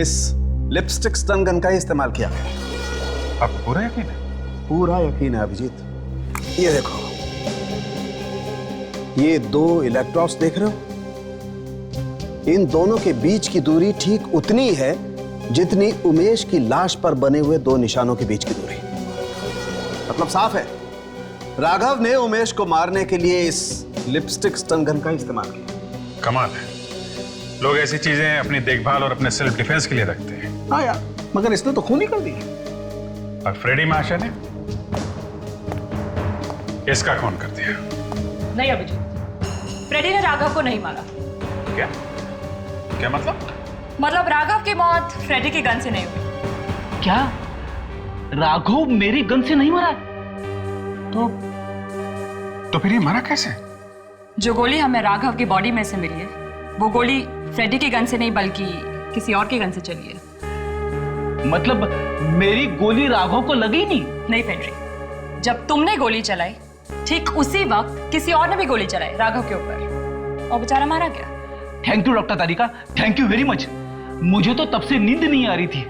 इस लिपस्टिक स्टन गन का ही इस्तेमाल किया गया। अब पूरा यकीन है? पूरा यकीन है अभिजीत। ये देखो, ये दो इलेक्ट्रोड्स देख रहे हो? इन दोनों के बीच की दूरी ठीक उतनी है जितनी उमेश की लाश पर बने हुए दो निशानों के बीच की दूरी। मतलब साफ है, राघव ने उमेश को मारने के लिए इस लिपस्टिक स्टन गन का इस्तेमाल किया। कमाल है, लोग ऐसी चीजें अपनी देखभाल और अपने सेल्फ डिफेंस के लिए रखते हैं। हाँ यार, मगर इसने तो खून ही कर दिया। और फ्रेडी महाशय ने इसका खून कर दिया। नहीं अभिजीत, फ्रेडी ने राघव को नहीं मारा। क्या क्या मतलब? मतलब राघव की मौत फ्रेडी की गन से नहीं हुई। क्या राघव मेरी गन से नहीं मरा? तो फिर ये मरा कैसे? जो गोली हमें राघव की बॉडी में से मिली है वो गोली फ्रेडी की गन से नहीं बल्कि किसी और की गन से चली है। मतलब मेरी गोली राघव को लगी नहीं? नहीं फेड्री, जब तुमने गोली चलाई ठीक उसी वक्त किसी और ने भी गोली चलाई राघव के ऊपर और बेचारा मारा गया। Thank you doctor Tarika, thank you very much. मुझे तो तब से नींद नहीं आ रही थी,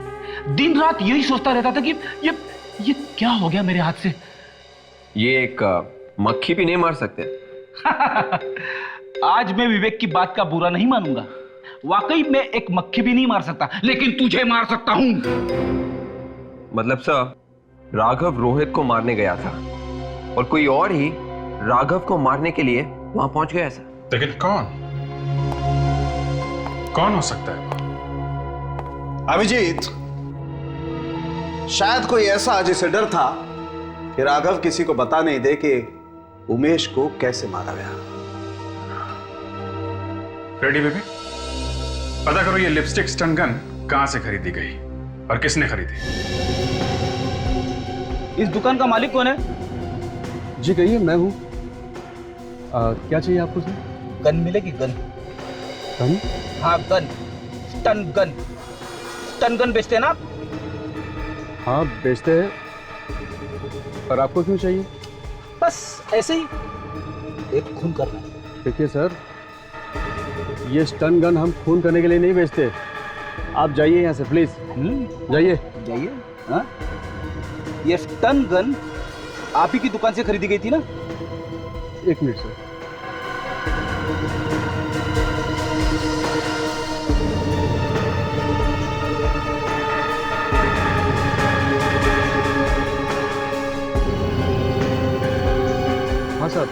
दिन रात यही सोचता रहता था कि ये क्या हो गया मेरे हाथ से। ये एक मक्खी भी नहीं मार सकते। आज मैं विवेक की बात का बुरा नहीं मानूंगा। वाकई मैं एक मक्खी भी नहीं मार सकता, लेकिन तुझे मार सकता हूं। मतलब सर, राघव रोहित को मारने गया था और कोई और ही राघव को मारने के लिए वहां पहुंच गया सर। लेकिन कौन हो सकता है? अभिजीत, शायद कोई ऐसा जिसे डर था कि राघव किसी को बता नहीं दे कि उमेश को कैसे मारा गया। रेडी बेबी, पता करो ये लिपस्टिक स्टन गन कहां से खरीदी गई और किसने खरीदी। इस दुकान का मालिक कौन है? जी कहिए, मैं हूँ। क्या चाहिए आपको सर? गन मिलेगी? गन? गन? हाँ gun, stun gun. Stun gun बेचते हैं ना आप? हाँ बेचते हैं, पर आपको क्यों चाहिए? बस ऐसे ही एक खून करना है। देखिए सर, ये स्टन गन हम खून करने के लिए नहीं बेचते। आप जाइए यहाँ से प्लीज। जाइए जाइए। हाँ, ये स्टन गन आप ही की दुकान से खरीदी गई थी ना? एक मिनट सर। हाँ सर,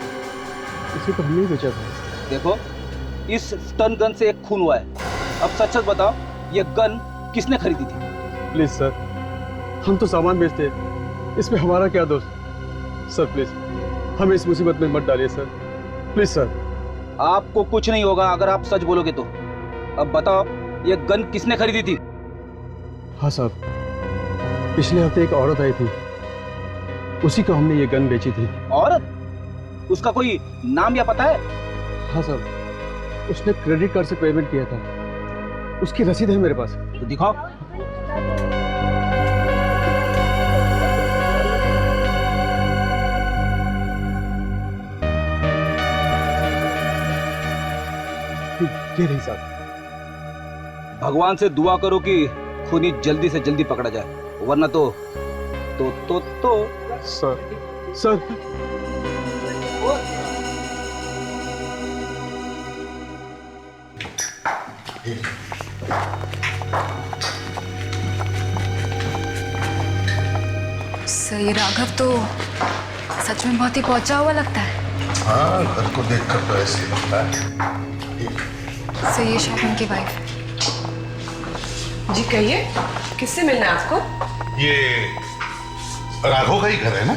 इसे तो हमने ही बेचा था। देखो, इस स्टन गन से एक खून हुआ है। अब सच सच बताओ, ये गन किसने खरीदी थी? प्लीज सर, हम तो सामान बेचते हैं, इसमें हमारा क्या दोष? सर प्लीज हमें इस मुसीबत में मत डालिए सर, प्लीज सर। आपको कुछ नहीं होगा अगर आप सच बोलोगे तो। अब बताओ, ये गन किसने खरीदी थी? हाँ साहब, पिछले हफ्ते एक औरत आई थी, उसी को हमने ये गन बेची थी। औरत? उसका कोई नाम या पता है? हाँ सर, उसने क्रेडिट कार्ड से पेमेंट किया था, उसकी रसीद है मेरे पास। तो दिखाओ। ये रही साहब। भगवान से दुआ करो कि खूनी जल्दी से जल्दी पकड़ा जाए, वरना तो सर सर सर, ये राघव तो सच में बहुत ही पहुंचा हुआ लगता है। हाँ, घर को देखकर तो ऐसे लगता है। सर, ये शॉपिंग की वाइफ। जी कहिए, किससे मिलना है आपको? ये राघव का ही घर है ना?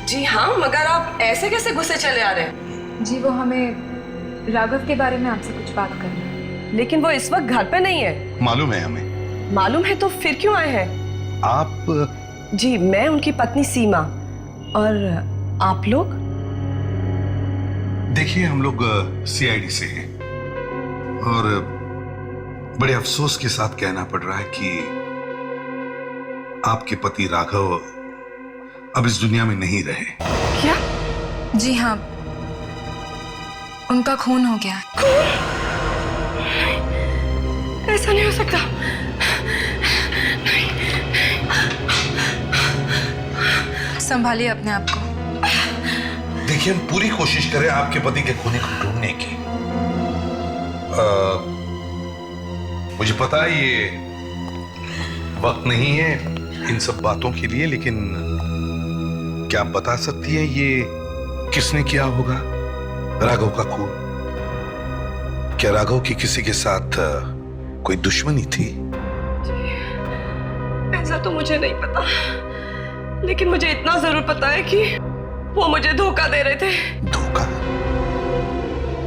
जी हाँ, मगर आप ऐसे कैसे गुस्से चले आ रहे हैं? जी, वो हमें राघव के बारे में आपसे कुछ बात करनी है। लेकिन वो इस वक्त घर पे नहीं है। मालूम है हमें। मालूम है तो फिर क्यों आए हैं? आप? जी, मैं उनकी पत्नी सीमा। और आप लोग? देखिए, हम लोग सीआईडी से हैं और बड़े अफसोस के साथ कहना पड़ रहा है कि आपके पति राघव अब इस दुनिया में नहीं रहे। क्या? जी हाँ, उनका खून हो गया। खून? ऐसा नहीं हो सकता। संभालिए अपने आप को। देखिए, हम पूरी कोशिश करें आपके पति के खूनी को ढूंढने की। मुझे पता है ये वक्त नहीं है इन सब बातों के लिए, लेकिन क्या आप बता सकती हैं ये किसने किया होगा राघव का खून? क्या राघव की किसी के साथ कोई दुश्मनी थी? ऐसा तो मुझे नहीं पता, लेकिन मुझे इतना जरूर पता है कि वो मुझे धोखा दे रहे थे। धोखा?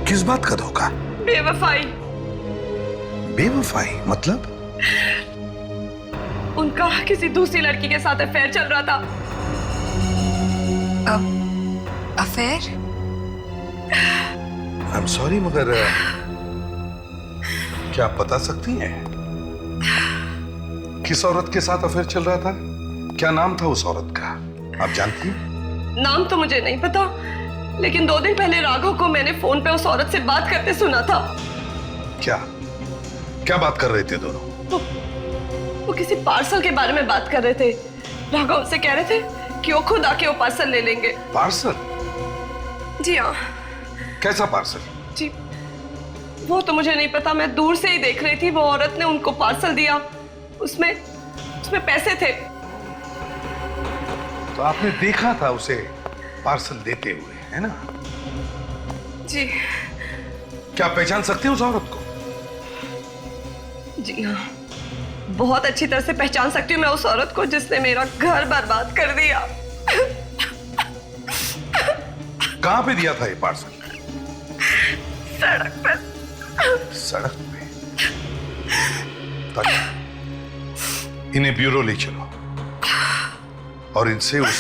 किस बात का धोखा? बेवफाई। बेवफाई मतलब? उनका किसी दूसरी लड़की के साथ अफेयर चल रहा था। अफेयर? आई एम सॉरी, मगर क्या आप बता सकती हैं किस औरत के साथ अफेयर चल रहा था? क्या नाम था उस औरत का, आप जानती हैं? नाम तो मुझे नहीं पता, लेकिन 2 दिन पहले राघव को मैंने फोन पे उस औरत से बात करते सुना था। क्या क्या बात कर रहे थे दोनों? वो किसी पार्सल के बारे में बात कर रहे थे। राघव उनसे कह रहे थे कि वो खुद आके वो पार्सल ले लेंगे। पार्सल? जी हाँ। कैसा पार्सल? जी, वो तो मुझे नहीं पता, मैं दूर से ही देख रही थी। वो औरत ने उनको पार्सल दिया, उसमें पैसे थे। तो आपने देखा था उसे पार्सल देते हुए, है ना? जी। क्या आप पहचान सकते हैं उस औरत को? जी हाँ, बहुत अच्छी तरह से पहचान सकती हूँ मैं उस औरत को जिसने मेरा घर बर्बाद कर दिया। कहाँ पे दिया था ये पार्सल? सड़क पर। सड़क पे। ताकि इन्हें ब्यूरो ले चलो और इनसे उस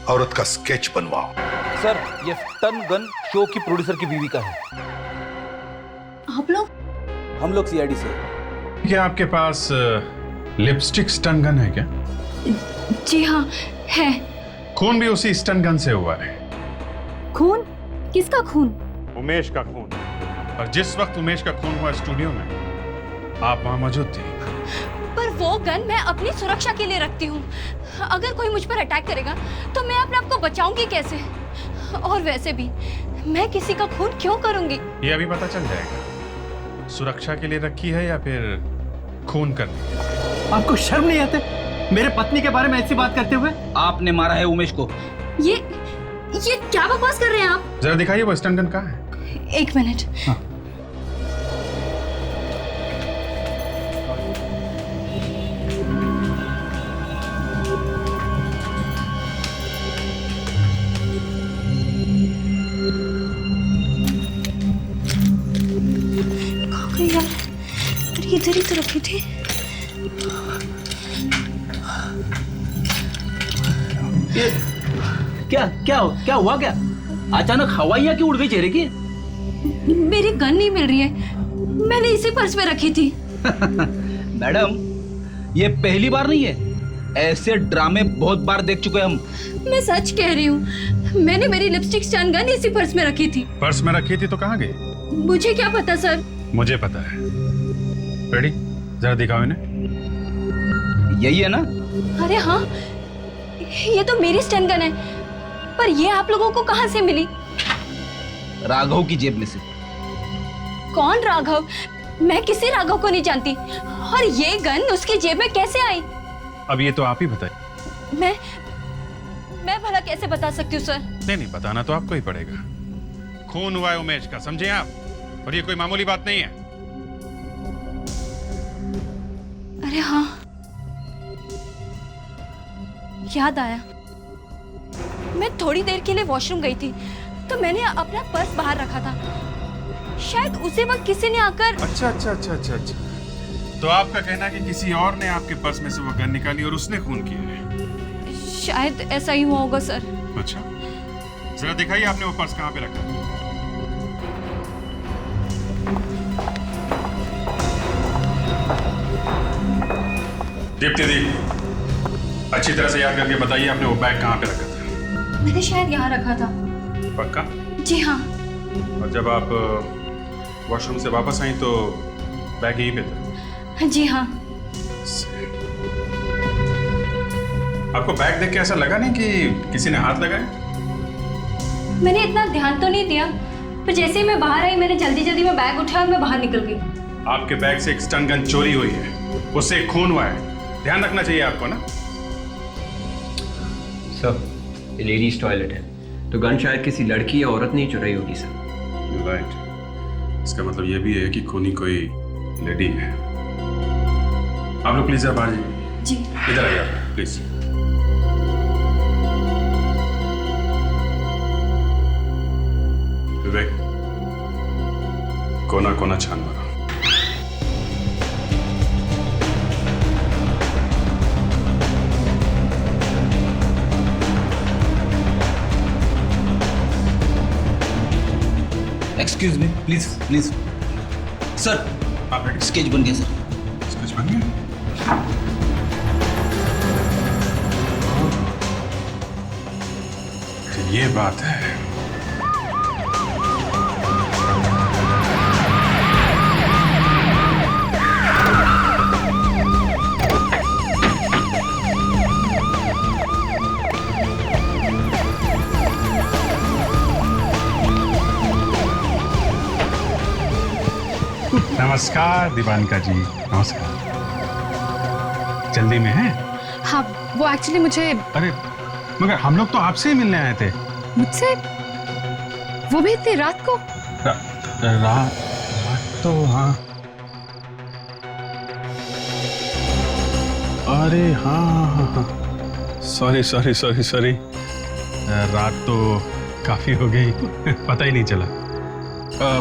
औरत का स्केच बनवाओ। सर, ये टन गन शो की प्रोड्यूसर की बीवी का है। आप लोग? हम लोग सीआईडी से। क्या आपके पास लिपस्टिक स्टन गन है क्या? जी हाँ, है। खून भी उसी स्टन गन से हुआ है। खून? किसका खून? उमेश का खून। और जिस वक्त उमेश का खून हुआ स्टूडियो में, आप वहां मौजूद थी। पर वो गन मैं अपनी सुरक्षा के लिए रखती हूँ। अगर कोई मुझ पर अटैक करेगा तो मैं अपने आप को बचाऊंगी कैसे? और वैसे भी मैं किसी का खून क्यों करूंगी? ये अभी पता चल जाएगा। सुरक्षा के लिए रखी है या फिर खून करने? आपको शर्म नहीं आते मेरे पत्नी के बारे में ऐसी बात करते हुए? आपने मारा है उमेश को। ये क्या बकवास कर रहे हैं आप? जरा दिखाइए वो स्टन गन कहाँ है? 1 मिनट। हाँ। यार, इधर ही तो रखी थी। ये क्या हुआ क्या? अचानक हवाइयाँ क्यों उड़ गई चेहरे की? मेरी गन नहीं मिल रही है। मैंने इसी पर्स में रखी थी। मैडम, ये पहली बार नहीं है। ऐसे ड्रामे बहुत बार देख चुके हम। मैं सच कह रही हूँ। मैंने मेरी लिपस्टिक स्टन गन इसी पर्स में रखी थी। पर्स में रखी थी तो कहाँ गई? मुझे क्या पता सर। मुझे पता है। रेडी? जरा दिखाओ इन्हें। यही है ना? अरे हाँ, ये तो मेरी स्टन गन है। पर ये आप लोगों को कहाँ से मिली? राघव की जेब में से। कौन राघव? मैं किसी राघव को नहीं जानती। और ये गन उसकी जेब में कैसे आई? अब ये तो आप ही बताइए। मैं भला कैसे बता सकती हूँ सर? नहीं, बताना तो आपको ही पड़ेगा। खून हुआ है उमेश का, समझे आप? और ये कोई मामूली बात नहीं है। अरे हाँ, याद आया। मैं थोड़ी देर के लिए वॉशरूम गई थी तो मैंने अपना पर्स बाहर रखा था। शायद उसी वक्त किसी ने आकर। अच्छा। तो आपका कहना है कि किसी और ने आपके पर्स में से वो गन निकाली और उसने खून किया है? शायद ऐसा ही हुआ होगा सर। अच्छा, जरा दिखाइए आपने वो पर्स कहाँ पे रखा? दीप्ति दी, अच्छी तरह से याद करके बताइए आपने वो बैग कहाँ पे रखा था? मैंने शायद यहाँ रखा था। पक्का? जी हाँ। और जब आप वॉशरूम से वापस आई तो बैग यहीं पे था? जी हाँ। आपको बैग देख के ऐसा लगा नहीं कि किसी ने हाथ लगाया? मैंने इतना ध्यान तो नहीं दिया, पर जैसे ही मैं बाहर आई मैंने जल्दी में बैग उठाया और मैं बाहर निकल गई। आपके बैग से एक स्टन गन चोरी हुई है, उससे एक खून हुआ है। ध्यान रखना चाहिए आपको ना। सर, ये लेडीज टॉयलेट है, तो गन शायद किसी लड़की या औरत ने ही चुराई होगी सर। राइट, इसका मतलब ये भी है कि खूनी कोई लेडी है। आप लोग प्लीज बाहर जाइए। जी। इधर आइए आप प्लीज। विवेक, कोना कोना छान मारो। Excuse me, please. Sir, sketch बन गया सर। स्केच बन गया? तो ये बात है। नमस्कार दीवानिका जी, नमस्कार। जल्दी में हैं? हाँ, वो एक्चुअली मुझे। अरे मगर हम लोग तो आपसे ही मिलने आए थे। मुझसे? वो भी इतनी रात को? रात तो हाँ। अरे हाँ। सॉरी। रात तो काफी हो गई, पता ही नहीं चला।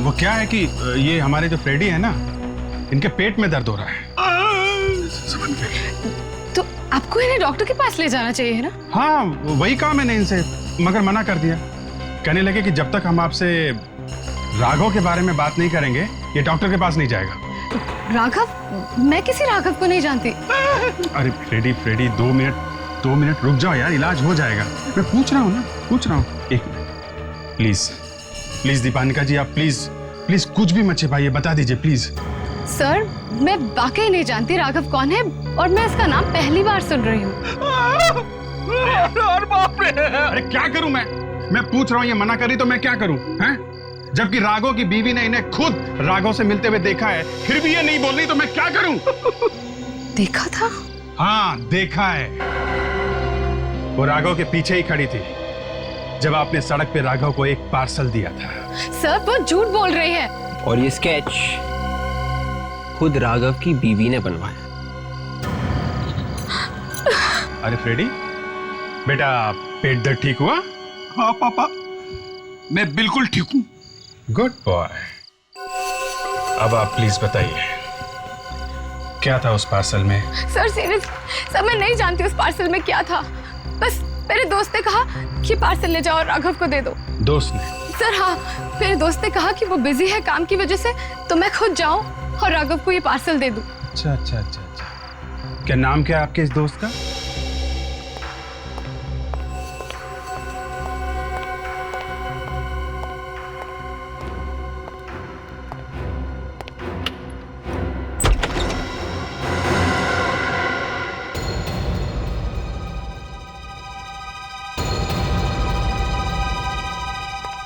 वो क्या है कि ये हमारे जो फ्रेडी है ना, इनके पेट में दर्द हो रहा है। तो आपको इन्हें डॉक्टर के पास ले जाना चाहिए ना? हाँ, वही कहा मैंने इनसे, मगर मना कर दिया। कहने लगे कि जब तक हम आपसे राघव के बारे में बात नहीं करेंगे, ये डॉक्टर के पास नहीं जाएगा। राघव? मैं किसी राघव को नहीं जानती। अरे फ्रेडी 2 मिनट रुक जाओ यार, इलाज हो जाएगा। मैं पूछ रहा हूँ ना, पूछ रहा हूँ। एक मिनट प्लीज दीपानिका जी, आप प्लीज कुछ भी मत छिपाइए, बता दीजिए प्लीज। सर, मैं वाकई नहीं जानती राघव कौन है, और मैं इसका नाम पहली बार सुन रही हूँ। अरे क्या करूं मैं पूछ रहा हूँ, ये मना करी तो मैं क्या करूं, हैं? जबकि राघव की बीवी ने इन्हें खुद राघव से मिलते हुए देखा है, फिर भी ये नहीं बोल रही, तो मैं क्या करूं? देखा था? हाँ, देखा है। वो राघव के पीछे ही खड़ी थी जब आपने सड़क पे राघव को एक पार्सल दिया था। सर, वो झूठ बोल रही है। और ये स्केच खुद राघव की बीवी ने बनवाया। अरे फ्रेडी, बेटा पेट दर्द ठीक हुआ? हाँ पापा, मैं बिल्कुल ठीक हूँ। Good boy. अब आप प्लीज बताइए, क्या था उस पार्सल में? सर सीरियस, सर मैं नहीं जानती उस पार्सल में क्या था। बस मेरे दोस्त ने कहा कि पार्सल ले जाओ और राघव को दे दो। दोस्त ने? सर हाँ, मेरे दोस्त ने कहा कि वो बिजी है काम की वजह से, तो मैं खुद जाऊं और राघव को ये पार्सल दे दूं। अच्छा। क्या नाम क्या है आपके इस दोस्त का?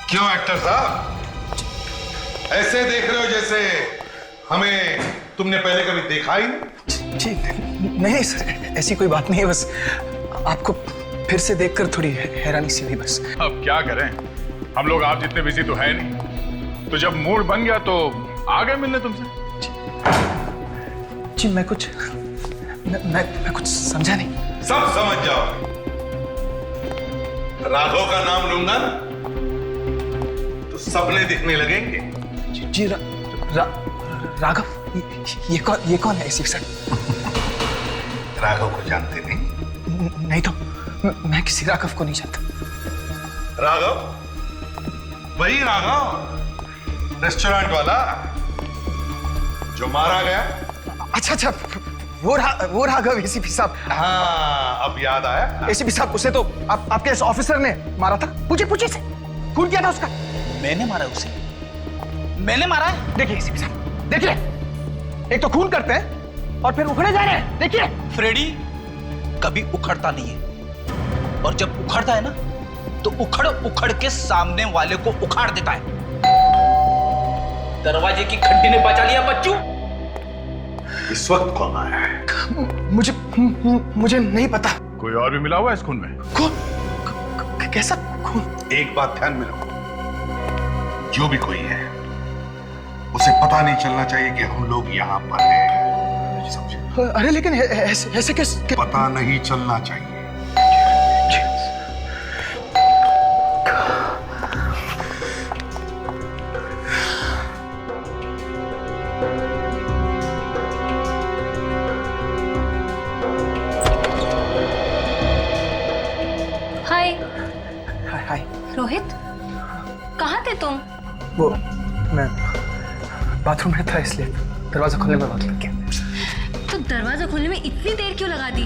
क्यों एक्टर साहब ऐसे देख रहे हो जैसे हमें तुमने पहले कभी देखा ही नहीं? जी नहीं सर, ऐसी कोई बात नहीं है, बस आपको फिर से देखकर थोड़ी हैरानी सी हुई बस। अब क्या करें, हम लोग आप जितने बिजी तो है नहीं, तो जब मूड बन गया तो आ गए मिलने तुमसे। जी मैं कुछ समझा नहीं। सब समझ जाओ। राघव का नाम लूंगा ना तो सपने दिखने लगेंगे। जी राघव, ये कौन है ऐसी सर? राघव को जानते नहीं? नहीं तो मैं किसी राघव को नहीं जानता। राघव? वही राघव, रेस्टोरेंट वाला जो मारा गया। अच्छा, वो राघव एसीपी साहब। हाँ, अब याद आया। एसीपी साहब, उसे तो आपके इस ऑफिसर ने मारा था। पूछे से खून किया था उसका। मैंने मारा उसे? मैंने मारा है? देखिए एसीपी साहब, देखिए, एक तो खून करते हैं और फिर उखड़े जा रहे हैं। देखिए फ्रेडी कभी उखड़ता नहीं है, और जब उखड़ता है ना तो उखड़ के सामने वाले को उखाड़ देता है। दरवाजे की घंटी ने बचा लिया बच्चू। इस वक्त कौन आया है? मुझे नहीं पता। कोई और भी मिला हुआ है इस खून में? खून? कैसा खून? एक बात ध्यान में रखो, जो भी कोई है उसे पता नहीं चलना चाहिए कि हम लोग यहाँ पर हैं। समझे? अरे लेकिन ऐसे कैसे? पता नहीं चलना चाहिए। हाय रोहित, कहाँ थे तुम? वो मैं बाथरूम में था, इसलिए दरवाजा खोलने में वक्त लग गया। तो दरवाजा खोलने में इतनी देर क्यों लगा दी?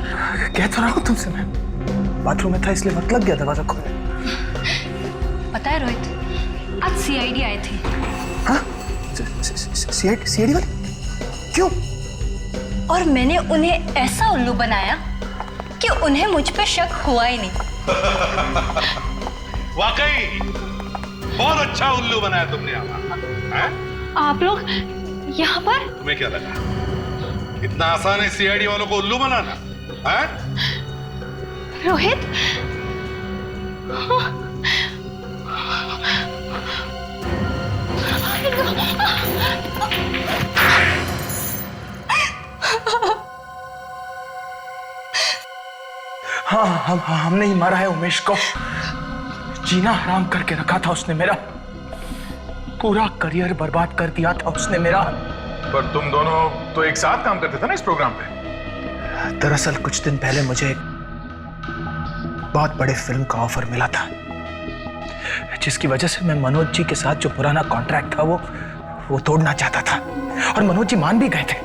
कह तो रहा हूँ तुमसे, मैं बाथरूम में था इसलिए वक्त लग गया दरवाजा खोलने। पता है रोहित, आज सीआईडी आए थे। हाँ? सीआईडी वाले? क्यों? और मैंने उन्हें ऐसा उल्लू बनाया कि उन्हें मुझ पे शक हुआ ही नहीं। वाकई बहुत अच्छा उल्लू बनाया तुमने यहाँ। आप लोग यहाँ पर? तुम्हें क्या लगा इतना आसान है सीआईडी वालों को उल्लू बनाना? है? रोहित, हाँ, हमने ही मारा है उमेश को। जीना हराम करके रखा था उसने मेरा। पूरा करियर बर्बाद कर दिया था उसने मेरा। पर तुम दोनों तो एक साथ काम करते थे ना इस प्रोग्राम पे। दरअसल कुछ दिन पहले मुझे एक बहुत बड़े फिल्म का ऑफर मिला था, जिसकी वजह से मैं मनोज जी के साथ जो पुराना कॉन्ट्रैक्ट था वो तोड़ना चाहता था, और मनोज जी मान भी गए थे।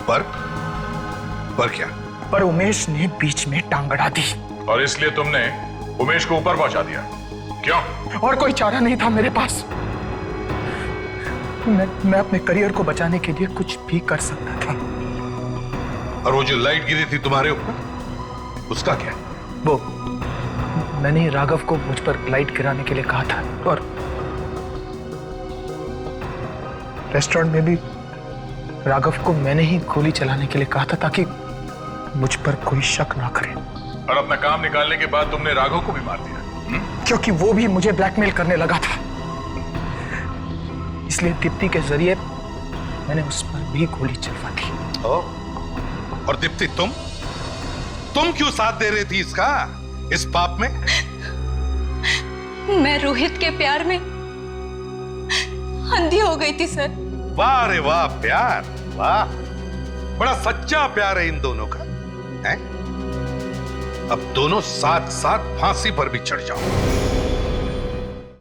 पर क्या? पर उमेश ने बीच में टांग अड़ा दी। और इसलिए तुमने उमेश को ऊपर पहुंचा दिया, क्यों? और कोई चारा नहीं था मेरे पास। मैं अपने करियर को बचाने के लिए कुछ भी कर सकता था। और वो जो लाइट गिरी थी तुम्हारे ऊपर, उसका क्या? वो मैंने राघव को मुझ पर लाइट गिराने के लिए कहा था, और रेस्टोरेंट में भी राघव को मैंने ही गोली चलाने के लिए कहा था, ताकि मुझ पर कोई शक ना करे। और अपना काम निकालने के बाद तुमने राघव को भी मार दिया। क्योंकि वो भी मुझे ब्लैकमेल करने लगा था, इसलिए दीप्ति के जरिए मैंने उस पर भी गोली चलवा दी। और दीप्ति, तुम क्यों साथ दे रही थी इस पाप में? मैं रोहित के प्यार में अंधी हो गई थी सर। वाह रे वाह, प्यार, वाह, बड़ा सच्चा प्यार है इन दोनों का, है? अब दोनों साथ साथ फांसी पर भी चढ़ जाओ।